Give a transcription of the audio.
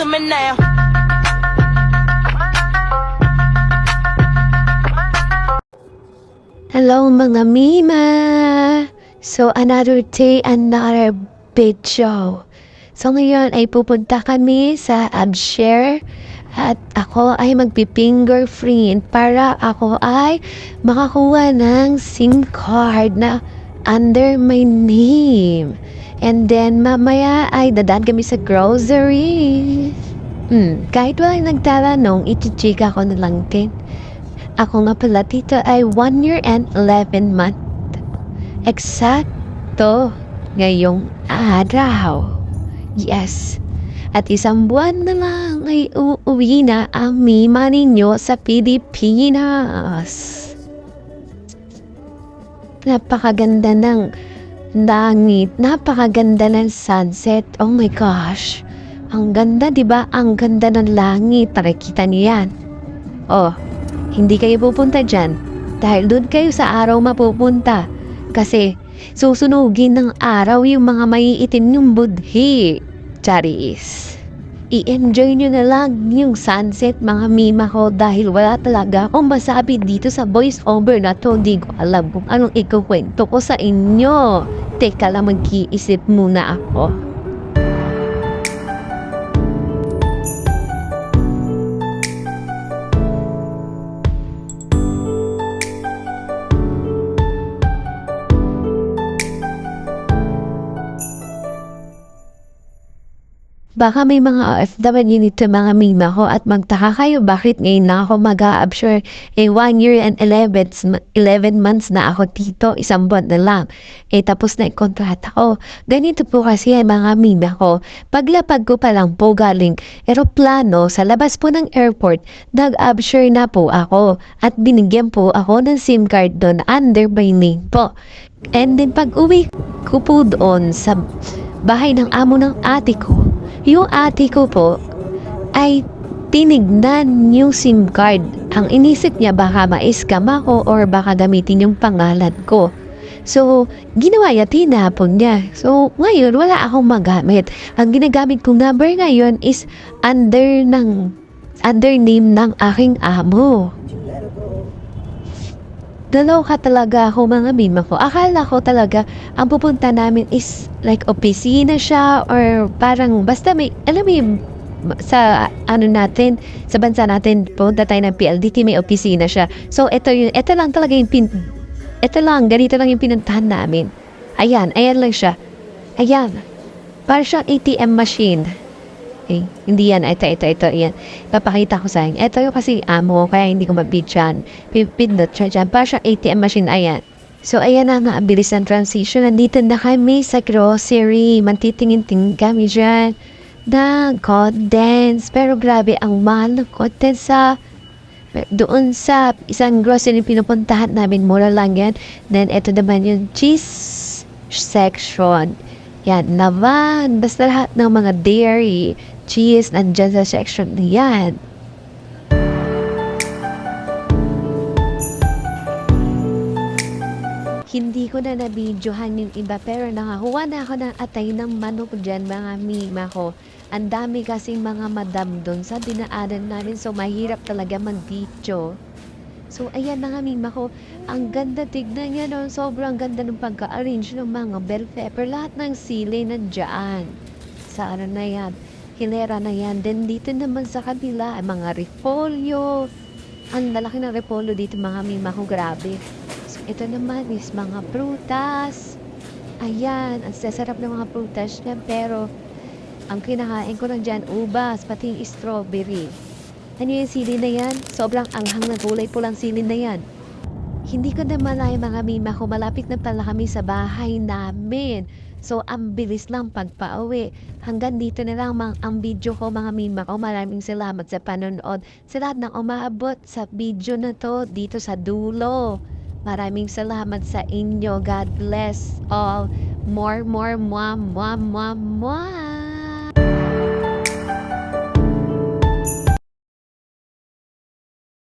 to me now. Hello mga Mima! So another day, another video. So ngayon ay pupunta kami sa Abshare at ako ay magpi-fingerprint para ako ay makakuha ng SIM card na under my name. And then mamaya ay dadaan kami sa grocery. Kahit walang nagtatanong, iti-chika ko na lang din. Ako nga pala dito ay 1 year and 11 month. Eksakto ngayong araw. Yes. At isang buwan na lang ay uuwi na ang Mima ninyo sa Pilipinas. Napakaganda ng langit. Napakaganda ng sunset. Oh my gosh. Ang ganda, diba? Ang ganda ng langit. Nakikita niyo yan. Oh. Hindi kayo pupunta dyan dahil doon kayo sa araw mapupunta kasi susunugin ng araw yung mga maiitim yung budhi. Charis. I-enjoy nyo na lang yung sunset mga Mima ko dahil wala talaga akong masabi dito sa voice over na to. Di ko alam kung anong ikukwento ko sa inyo. Teka lang, mag-iisip muna ako. Baka may mga OFW nito mga Mima ko at magtaka kayo bakit ngayon na ako mag-a-absure 1 year and 11 months na ako dito, isang buwan na lang. Tapos na kontrata ko. Ganito po kasi mga Mima ko, paglapag ko pa lang po galing eroplano sa labas po ng airport, nag-absure na po ako at binigyan po ako ng SIM card doon under my name po. And then pag uwi ko po doon sa bahay ng amo ng ate ko, yung ate ko po ay tinignan yung SIM card. Ang inisip niya baka ma-scam ako or baka gamitin yung pangalan ko. So, ginawa niya, tinapon niya. So, ngayon wala akong magamit. Ang ginagamit kong number ngayon is under name ng aking amo. Naloka talaga ako mga Mima ko. Akala ko talaga ang pupunta namin is like opisina siya or parang basta may, alam mo yung, sa ano natin, sa bansa natin punta tayo ng PLDT may opisina siya. So ito lang talaga yung ganito lang yung pinuntahan namin. Ayan lang siya. Ayan. Para siyang ATM machine. Hindi yan. Ito. Yan. Papakita ko sa inyo. Ito yung kasi amo, kaya hindi ko mabidyan. Pipindot siya dyan. Para siyang ATM machine. Ayan. So, ayan na nga. Ang bilis ng transition. Nandito na kami sa grocery. Mantitingin-tingin kami dyan. Na condensed. Pero grabe, ang mahal ng condensed doon sa isang grocery pinupuntahan namin. Mura lang yan. Then, ito naman yung cheese section. Yan naman. Basta lahat ng mga dairy, cheese, nandyan sa section na yan. Hindi ko na nabidyohan yung iba pero nakakuha na ako ng atay ng manok dyan mga Mima ko. Ang dami kasing mga madam doon sa dinaanan namin so mahirap talaga mag-video. So, ayan mga Mima ko, ang ganda tignan niya doon. Sobrang ganda ng pagka-arrange ng mga bell pepper. Lahat ng sili nandiyan. Sa ano na yan, hilera na yan. Then dito naman sa kabila, mga repolyo. Ang lalaki ng repolyo dito mga Mima ko, grabe. So, ito naman is mga prutas. Ayan, ang sasarap ng mga prutas niya. Pero, ang kinakain ko lang dyan, ubas, pati yung strawberry. Ano yung sili na yan? Sobrang anghang na kulay pulang sili na yan. Hindi ko na malay mga Mima ko, malapit na pala kami sa bahay namin. So, ang bilis lang pagpa-uwi. Hanggang dito na lang ang video ko mga Mima ko. Maraming salamat sa panonood. Sa lahat ng umaabot sa video na to dito sa dulo. Maraming salamat sa inyo. God bless all. More, mwah, mwah, mwah, mwah.